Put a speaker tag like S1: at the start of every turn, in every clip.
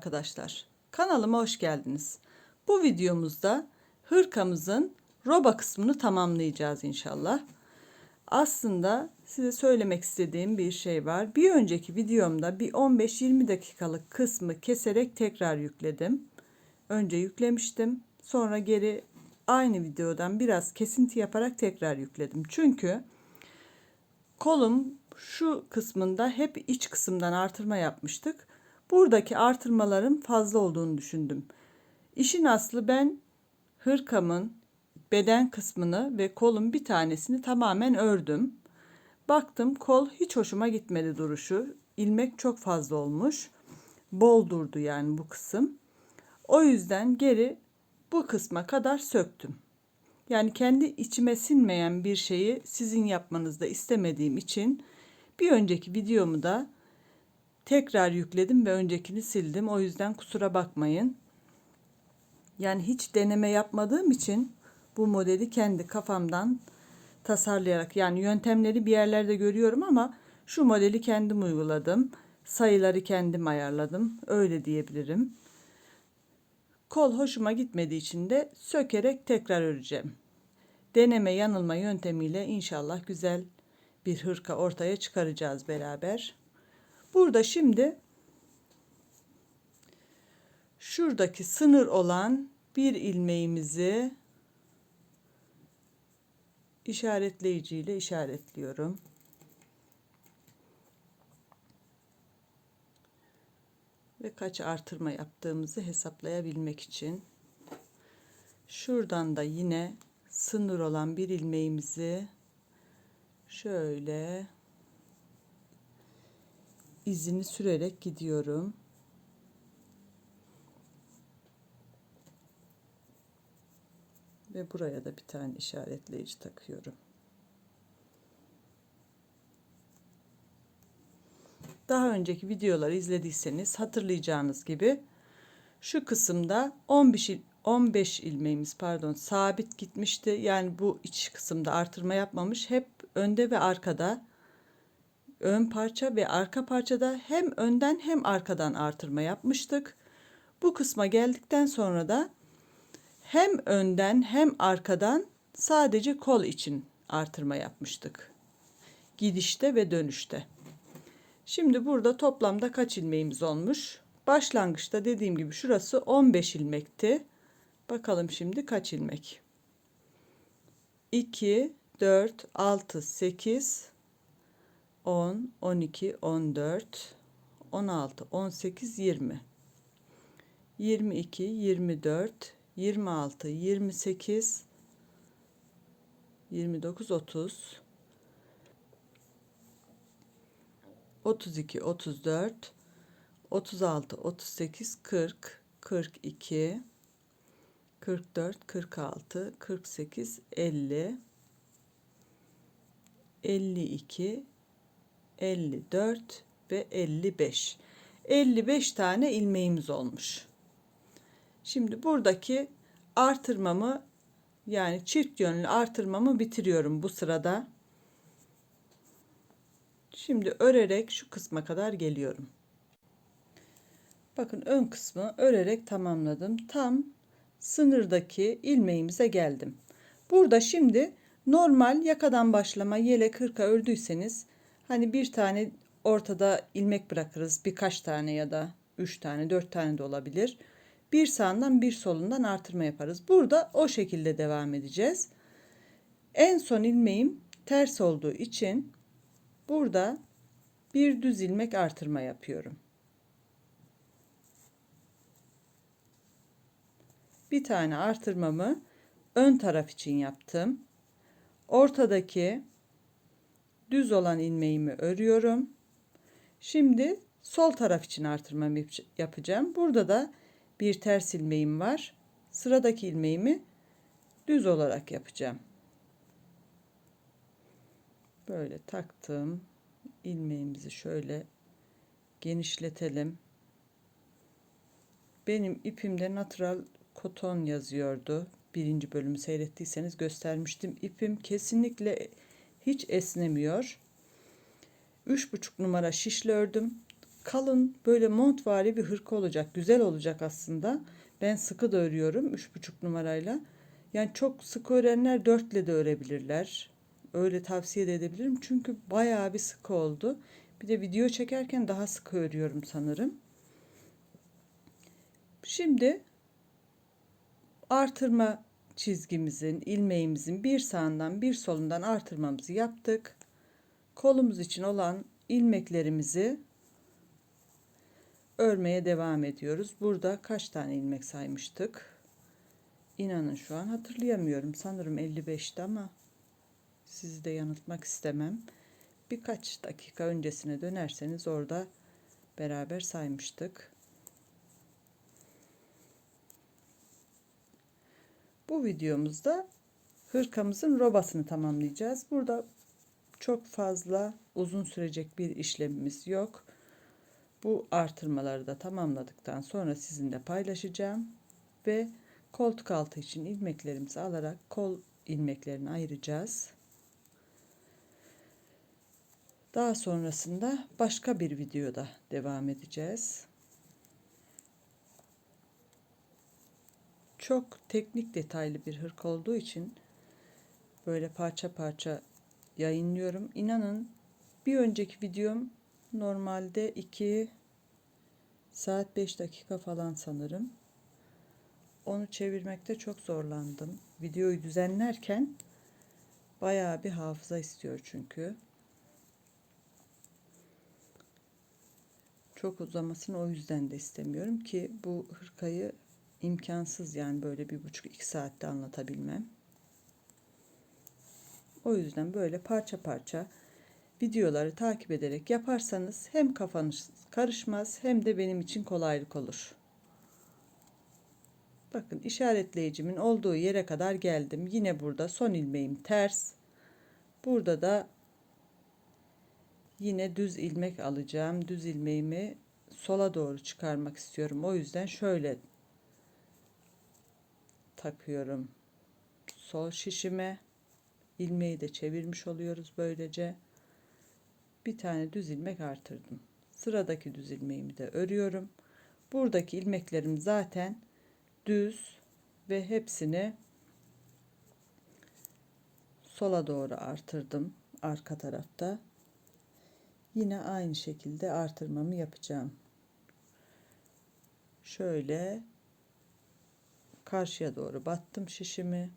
S1: arkadaşlar. Kanalıma hoş geldiniz. Bu videomuzda hırkamızın roba kısmını tamamlayacağız inşallah. Aslında size söylemek istediğim bir şey var. Bir önceki videomda bir 15-20 dakikalık kısmı keserek tekrar yükledim. Önce yüklemiştim. Sonra geri aynı videodan biraz kesinti yaparak tekrar yükledim. Çünkü kolum şu kısmında hep iç kısımdan artırma yapmıştık. Buradaki artırmaların fazla olduğunu düşündüm. İşin aslı ben hırkamın beden kısmını ve kolun bir tanesini tamamen ördüm. Baktım kol hiç hoşuma gitmedi duruşu. İlmek çok fazla olmuş. Bol durdu yani bu kısım. O yüzden geri bu kısma kadar söktüm. Yani kendi içime sinmeyen bir şeyi sizin yapmanızı da istemediğim için bir önceki videomu da tekrar yükledim ve öncekini sildim. O yüzden kusura bakmayın. Yani hiç deneme yapmadığım için bu modeli kendi kafamdan tasarlayarak, yani yöntemleri bir yerlerde görüyorum ama şu modeli kendim uyguladım. Sayıları kendim ayarladım. Öyle diyebilirim. Kol hoşuma gitmediği için de sökerek tekrar öreceğim. Deneme yanılma yöntemiyle inşallah güzel bir hırka ortaya çıkaracağız beraber. Burada şimdi şuradaki sınır olan bir ilmeğimizi işaretleyiciyle işaretliyorum. Ve kaç artırma yaptığımızı hesaplayabilmek için. Şuradan da yine sınır olan bir ilmeğimizi şöyle izini sürerek gidiyorum. Ve buraya da bir tane işaretleyici takıyorum. Daha önceki videoları izlediyseniz hatırlayacağınız gibi şu kısımda 15 ilmeğimiz sabit gitmişti. Yani bu iç kısımda artırma yapmamış. Hep önde ve arkada, ön parça ve arka parçada hem önden hem arkadan artırma yapmıştık. Bu kısma geldikten sonra da hem önden hem arkadan sadece kol için artırma yapmıştık. Gidişte ve dönüşte. Şimdi burada toplamda kaç ilmeğimiz olmuş? Başlangıçta dediğim gibi şurası 15 ilmekti. Bakalım şimdi kaç ilmek? 2, 4, 6, 8, 10, 12, 14, 16, 18, 20. 22, 24, 26, 28, 29, 30, 32, 34, 36, 38, 40, 42, 44, 46, 48, 50, 52, 54 ve 55. 55 tane ilmeğimiz olmuş. Şimdi buradaki artırmamı, yani çift yönlü artırmamı bitiriyorum bu sırada. Şimdi örerek şu kısma kadar geliyorum. Bakın ön kısmı örerek tamamladım. Tam sınırdaki ilmeğimize geldim. Burada şimdi normal yakadan başlama yelek hırka ördüyseniz hani bir tane ortada ilmek bırakırız, birkaç tane ya da 3 tane 4 tane de olabilir. Bir sağından bir solundan artırma yaparız. Burada o şekilde devam edeceğiz. En son ilmeğim ters olduğu için burada bir düz ilmek artırma yapıyorum. Bir tane artırmamı ön taraf için yaptım. Ortadaki düz olan ilmeğimi örüyorum. Şimdi sol taraf için artırmamı yapacağım. Burada da bir ters ilmeğim var. Sıradaki ilmeğimi düz olarak yapacağım. Böyle taktım. İlmeğimizi şöyle genişletelim. Benim ipimde natural koton yazıyordu. Birinci bölümü seyrettiyseniz göstermiştim. İpim kesinlikle hiç esnemiyor. 3,5 numara şişle ördüm. kalın böyle montvari bir hırka olacak. Güzel olacak aslında. Ben sıkı da örüyorum 3,5 numarayla. Yani çok sıkı örenler 4 ile de örebilirler. Öyle tavsiye de edebilirim. Çünkü bayağı bir sıkı oldu. Bir de video çekerken daha sıkı örüyorum sanırım. Şimdi artırma çizgimizin, ilmeğimizin bir sağından bir solundan artırmamızı yaptık. Kolumuz için olan ilmeklerimizi örmeye devam ediyoruz. Burada kaç tane ilmek saymıştık? İnanın şu an hatırlayamıyorum. Sanırım 55'ti ama sizi de yanıltmak istemem. Birkaç dakika öncesine dönerseniz orada beraber saymıştık. Bu videomuzda hırkamızın robasını tamamlayacağız. Burada çok fazla uzun sürecek bir işlemimiz yok. Bu artırmaları da tamamladıktan sonra sizinle paylaşacağım ve koltuk altı için ilmeklerimizi alarak kol ilmeklerini ayıracağız. Daha sonrasında başka bir videoda devam edeceğiz. Çok teknik detaylı bir hırka olduğu için böyle parça parça yayınlıyorum. İnanın bir önceki videom normalde 2 saat 5 dakika falan sanırım. Onu çevirmekte çok zorlandım. Videoyu düzenlerken bayağı bir hafıza istiyor çünkü. Çok uzamasını o yüzden de istemiyorum ki bu hırkayı imkansız yani böyle 1,5-2 saatte anlatabilmem. O yüzden böyle parça parça videoları takip ederek yaparsanız hem kafanız karışmaz hem de benim için kolaylık olur. Bakın işaretleyicimin olduğu yere kadar geldim. Yine burada son ilmeğim ters. Burada da yine düz ilmek alacağım. Düz ilmeğimi sola doğru çıkarmak istiyorum. O yüzden şöyle takıyorum. Sol şişime ilmeği de çevirmiş oluyoruz böylece. Bir tane düz ilmek artırdım. Sıradaki düz ilmeğimi de örüyorum. Buradaki ilmeklerim zaten düz ve hepsini sola doğru artırdım arka tarafta. Yine aynı şekilde artırmamı yapacağım. Şöyle karşıya doğru battım şişimi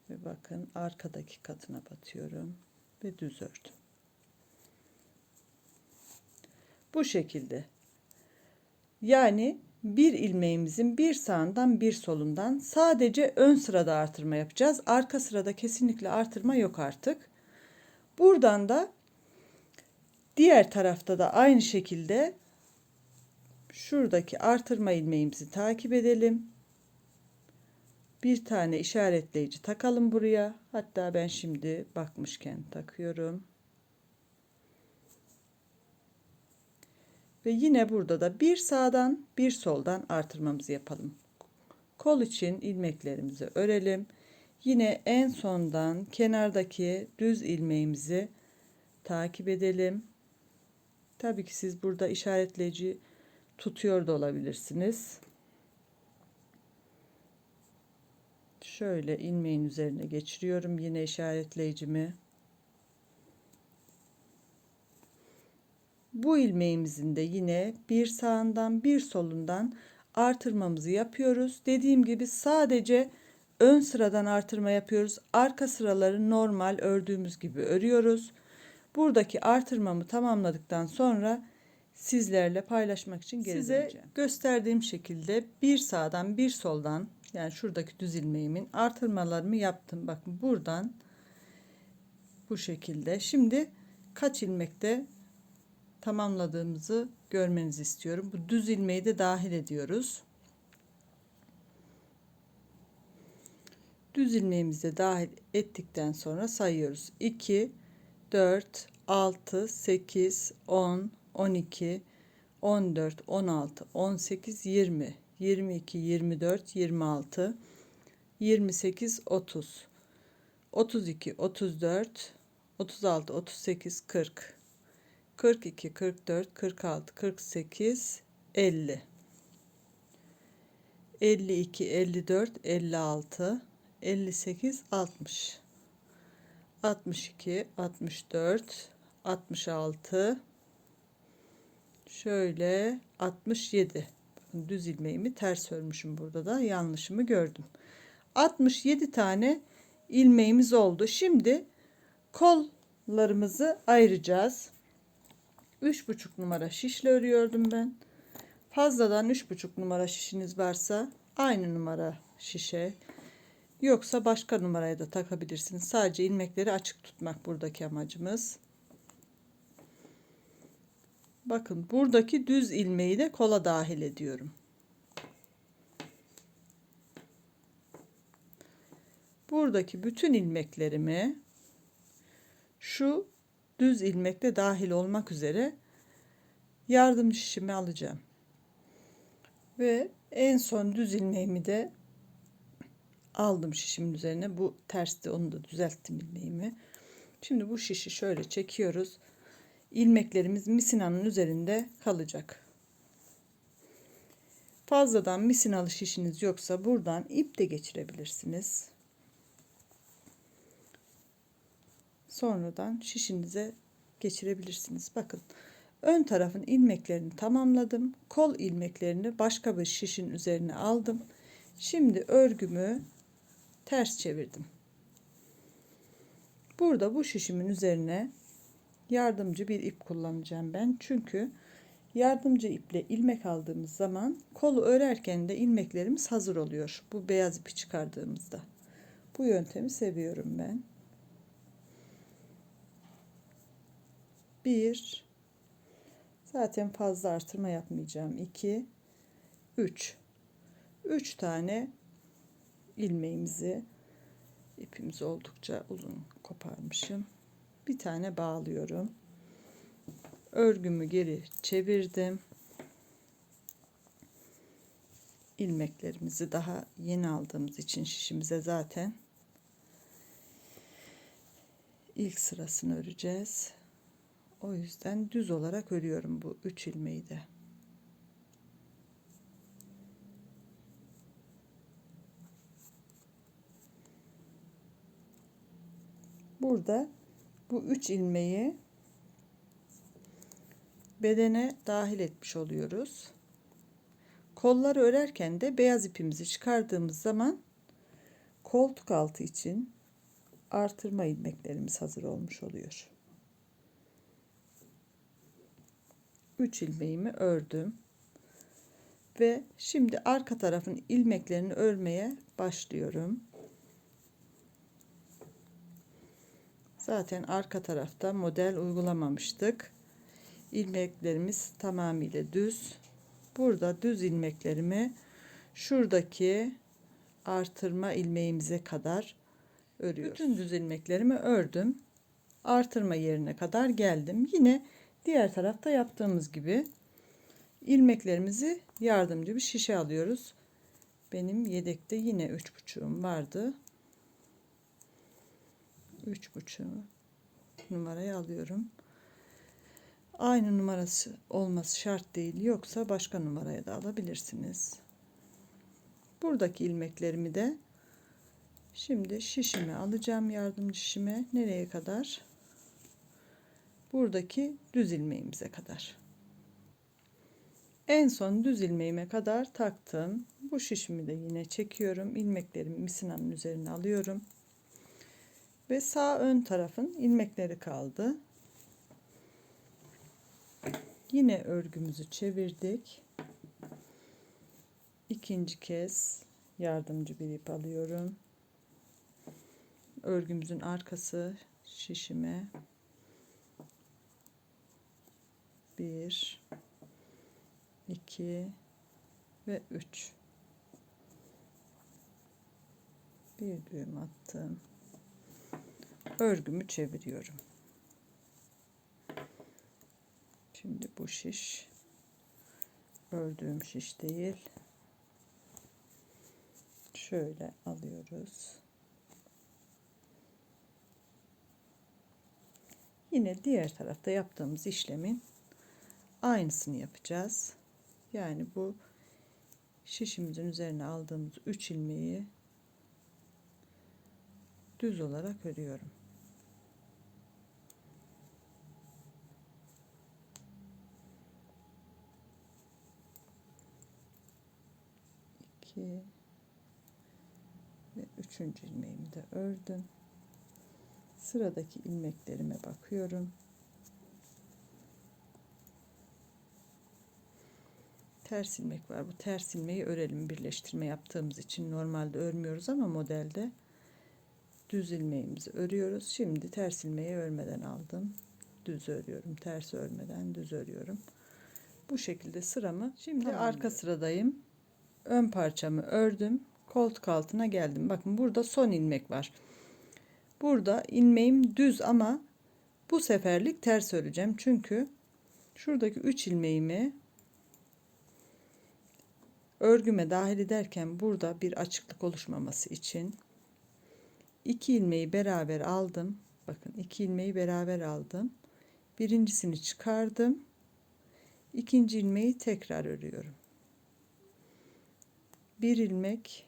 S1: ve bakın arkadaki katına batıyorum ve düz ördüm. Bu şekilde. Yani bir ilmeğimizin bir sağından bir solundan sadece ön sırada artırma yapacağız. Arka sırada kesinlikle artırma yok artık. Buradan da diğer tarafta da aynı şekilde şuradaki artırma ilmeğimizi takip edelim. Bir tane işaretleyici takalım buraya. Hatta ben şimdi bakmışken takıyorum. Ve yine burada da bir sağdan bir soldan artırmamızı yapalım. Kol için ilmeklerimizi örelim. Yine en sondan kenardaki düz ilmeğimizi takip edelim. Tabii ki siz burada işaretleyici tutuyor da olabilirsiniz. Şöyle ilmeğin üzerine geçiriyorum yine işaretleyicimi. Bu ilmeğimizin de yine bir sağından bir solundan artırmamızı yapıyoruz. Dediğim gibi sadece ön sıradan artırma yapıyoruz. Arka sıraları normal ördüğümüz gibi örüyoruz. Buradaki artırmamı tamamladıktan sonra sizlerle paylaşmak için geri döneceğim. Size gösterdiğim şekilde bir sağdan bir soldan yani şuradaki düz ilmeğimin artırmalarımı yaptım. Bakın buradan bu şekilde. Şimdi kaç ilmekte tamamladığımızı görmenizi istiyorum. Bu düz ilmeği de dahil ediyoruz. Düz ilmeğimizi de dahil ettikten sonra sayıyoruz. 2, 4, 6, 8, 10, 12, 14, 16, 18, 20, 22, 24, 26, 28, 30, 32, 34, 36, 38, 40, 42, 44, 46, 48, 50, 52, 54, 56, 58, 60, 62, 64, 66, şöyle 67. Düz ilmeğimi ters örmüşüm, burada da yanlışımı gördüm. 67 tane ilmeğimiz oldu. Şimdi kollarımızı ayıracağız. 3,5 numara şişle örüyordum ben. Fazladan 3,5 numara şişiniz varsa aynı numara şişe, yoksa başka numaraya da takabilirsiniz. Sadece ilmekleri açık tutmak buradaki amacımız. Bakın, buradaki düz ilmeği de kola dahil ediyorum. Buradaki bütün ilmeklerimi şu düz ilmekte dahil olmak üzere yardım şişime alacağım. Ve en son düz ilmeğimi de aldım şişimin üzerine. Bu tersti, onu da düzelttim ilmeğimi. Şimdi bu şişi şöyle çekiyoruz. İlmeklerimiz misinanın üzerinde kalacak. Fazladan misinalı şişiniz yoksa buradan ip de geçirebilirsiniz. Sonradan şişinize geçirebilirsiniz. Bakın, ön tarafın ilmeklerini tamamladım. Kol ilmeklerini başka bir şişin üzerine aldım. Şimdi örgümü ters çevirdim. Burada bu şişimin üzerine yardımcı bir ip kullanacağım ben. Çünkü yardımcı iple ilmek aldığımız zaman kolu örerken de ilmeklerimiz hazır oluyor. Bu beyaz ipi çıkardığımızda. Bu yöntemi seviyorum ben. 1, zaten fazla artırma yapmayacağım. 2, 3 tane ilmeğimizi, ipimizi oldukça uzun koparmışım. Bir tane bağlıyorum. Örgümü geri çevirdim. İlmeklerimizi daha yeni aldığımız için şişimize zaten ilk sırasını öreceğiz. O yüzden düz olarak örüyorum bu 3 ilmeği de. Burada bu 3 ilmeği bedene dahil etmiş oluyoruz. Kolları örerken de beyaz ipimizi çıkardığımız zaman koltuk altı için artırma ilmeklerimiz hazır olmuş oluyor. 3 ilmeğimi ördüm ve şimdi arka tarafın ilmeklerini örmeye başlıyorum. Zaten arka tarafta model uygulamamıştık. İlmeklerimiz tamamıyla düz. Burada düz ilmeklerimi şuradaki artırma ilmeğimize kadar örüyoruz. Bütün düz ilmeklerimi ördüm. Artırma yerine kadar geldim. Yine diğer tarafta yaptığımız gibi ilmeklerimizi yardımcı bir şişe alıyoruz. Benim yedekte yine 3,5'um vardı. 3,5 numarayı alıyorum. Aynı numarası olması şart değil. Yoksa başka numaraya da alabilirsiniz. Buradaki ilmeklerimi de şimdi şişime alacağım, yardımcı şişime. Nereye kadar? Buradaki düz ilmeğimize kadar. En son düz ilmeğime kadar taktım. Bu şişimi de yine çekiyorum. İlmeklerimi misinanın üzerine alıyorum. Ve sağ ön tarafın ilmekleri kaldı. Yine örgümüzü çevirdik. İkinci kez yardımcı bir ip alıyorum. Örgümüzün arkası şişime 1, 2 ve 3. Bir düğüm attım. Örgümü çeviriyorum. Şimdi bu şiş ördüğüm şiş değil. Şöyle alıyoruz. Yine diğer tarafta yaptığımız işlemin aynısını yapacağız. Yani bu şişimizin üzerine aldığımız 3 ilmeği düz olarak örüyorum. Ve 3. ilmeğimi de ördüm. Sıradaki ilmeklerime bakıyorum. Ters ilmek var. Bu ters ilmeği örelim. Birleştirme yaptığımız için normalde örmüyoruz ama modelde düz ilmeğimizi örüyoruz. Şimdi ters ilmeği örmeden aldım. Düz örüyorum. Ters örmeden düz örüyorum. Bu şekilde sıramı şimdi arka sıradayım. Ön parçamı ördüm. Koltuk altına geldim. Bakın burada son ilmek var. Burada ilmeğim düz ama bu seferlik ters öreceğim. Çünkü şuradaki 3 ilmeğimi örgüme dahil ederken burada bir açıklık oluşmaması için 2 ilmeği beraber aldım. Bakın 2 ilmeği beraber aldım. Birincisini çıkardım. İkinci ilmeği tekrar örüyorum. Bir ilmek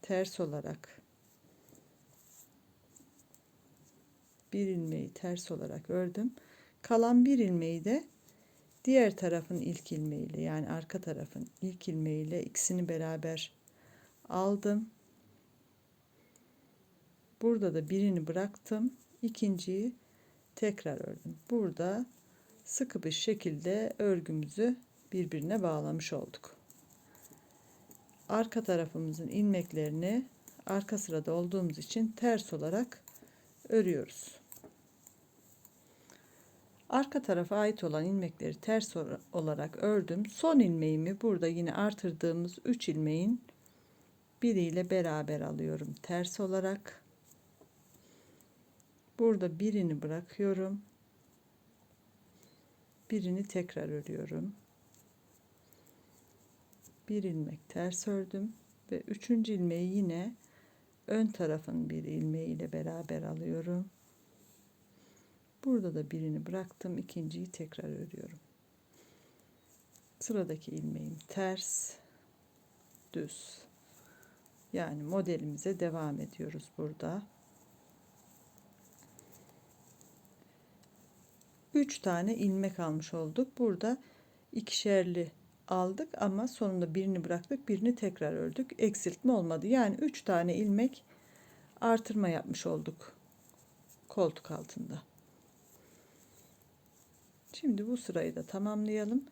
S1: ters olarak, bir ilmeği ters olarak ördüm. Kalan bir ilmeği de diğer tarafın ilk ilmeğiyle, yani arka tarafın ilk ilmeğiyle ikisini beraber aldım. Burada da birini bıraktım. İkinciyi tekrar ördüm. Burada sıkı bir şekilde örgümüzü birbirine bağlamış olduk. Arka tarafımızın ilmeklerini arka sırada olduğumuz için ters olarak örüyoruz. Arka tarafa ait olan ilmekleri ters olarak ördüm. Son ilmeğimi burada yine artırdığımız 3 ilmeğin biriyle beraber alıyorum ters olarak. Burada birini bırakıyorum. Birini tekrar örüyorum. Bir ilmek ters ördüm ve 3. ilmeği yine ön tarafın bir ilmeğiyle beraber alıyorum. Burada da birini bıraktım. İkinciyi tekrar örüyorum. Sıradaki ilmeğim ters, düz. Yani modelimize devam ediyoruz burada. 3 tane ilmek almış olduk. Burada ikişerli aldık ama sonunda birini bıraktık, birini tekrar ördük. Eksiltme olmadı. Yani 3 tane ilmek artırma yapmış olduk koltuk altında. Şimdi bu sırayı da tamamlayalım.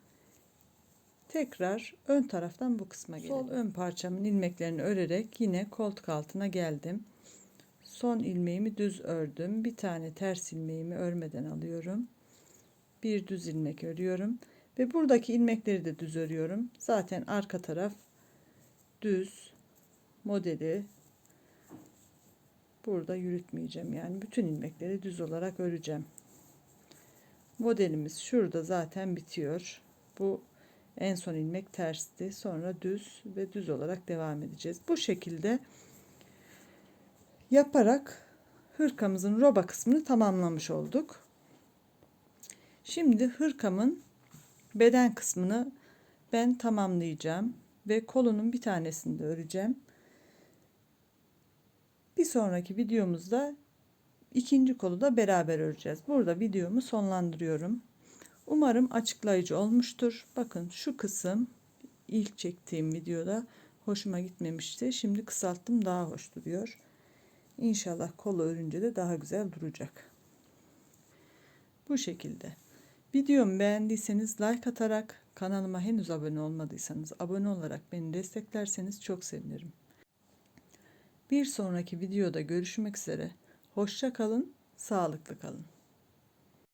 S1: Tekrar ön taraftan bu kısma gelelim. Sol ön parçamın ilmeklerini örerek yine koltuk altına geldim. Son ilmeğimi düz ördüm. Bir tane ters ilmeğimi örmeden alıyorum. Bir düz ilmek örüyorum ve buradaki ilmekleri de düz örüyorum. Zaten arka taraf düz, modeli burada yürütmeyeceğim. Yani bütün ilmekleri düz olarak öreceğim. Modelimiz şurada zaten bitiyor. Bu en son ilmek tersti. Sonra düz ve düz olarak devam edeceğiz. Bu şekilde yaparak hırkamızın roba kısmını tamamlamış olduk. Şimdi hırkamın beden kısmını ben tamamlayacağım ve kolunun bir tanesini de öreceğim. Bir sonraki videomuzda ikinci kolu da beraber öreceğiz. Burada videomu sonlandırıyorum. Umarım açıklayıcı olmuştur. Bakın şu kısım ilk çektiğim videoda hoşuma gitmemişti. Şimdi kısalttım, daha hoş duruyor. İnşallah kolu örünce de daha güzel duracak. Bu şekilde. Videomu beğendiyseniz like atarak, kanalıma henüz abone olmadıysanız abone olarak beni desteklerseniz çok sevinirim. Bir sonraki videoda görüşmek üzere. Hoşça kalın, sağlıklı kalın.